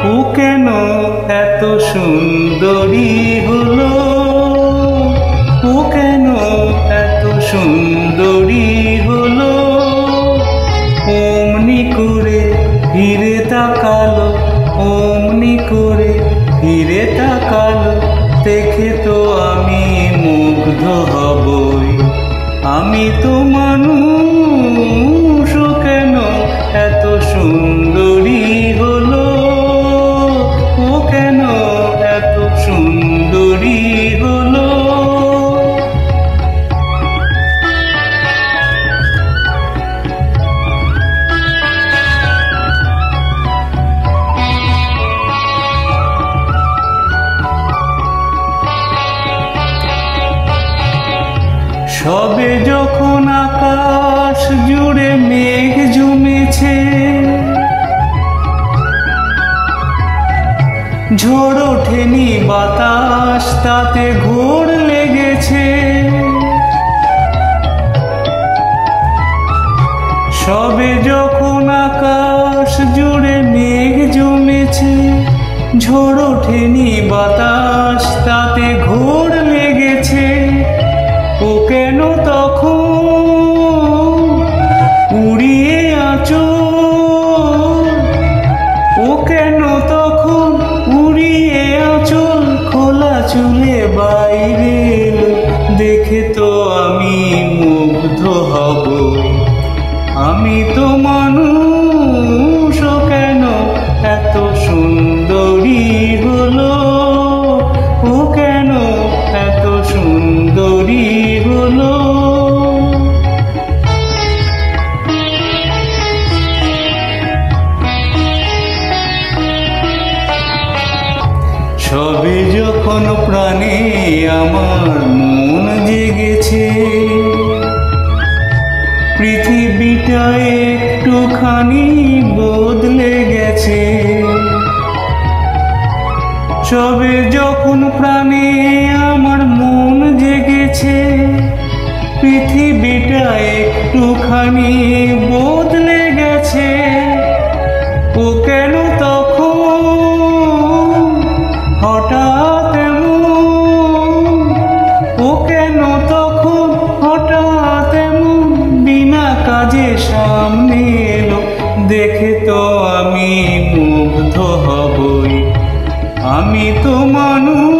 ও কেন এত সুন্দরী হলো, ও কেন এত সুন্দরী হলো। অমনি করে ফিরে তাকালো, অমনি করে ফিরে তাকালো, দেখে তো আমি মুগ্ধ হবই। আমি তো মানুষ, ও কেন এত সুন্দরী হলো, ও কেন এত সুন্দরী হলো। সবে যখন আকাশ জুড়ে মেঘ জমেছে, ঝড় ওঠেনি বাতাস তাতে ঘোর লেগেছে। সবে যখন আকাশ জুড়ে মেঘ জমেছে, ঝড় ওঠেনি বাতাস তাতে ঘোর লেগেছে। ও কেন তখন উড়িয়ে আঁচল, ও কেন তখন উড়িয়ে আঁচল খোলা চুলে বাইরে এলো, দেখে তো আমি মুগ্ধ হব। আমি তো মানুষ, ও কেন এত সুন্দরী হলো, ও কেন এত সুন্দরী হলো। সবে যখন প্রাণে আমার মন জেগেছে, পৃথিবীটা একটুখানি বদলে গেছে। সবে যখন প্রাণে আমার মন জেগেছে, পৃথিবীটা একটুখানি বদলে গেছে। ও কেন তখন হঠাৎ এমন, ও কেন তখন হঠাৎ এমন বিনা কাজে সামনে এলো, দেখে তো আমি মুগ্ধ হবই। আমি তো মানুষ,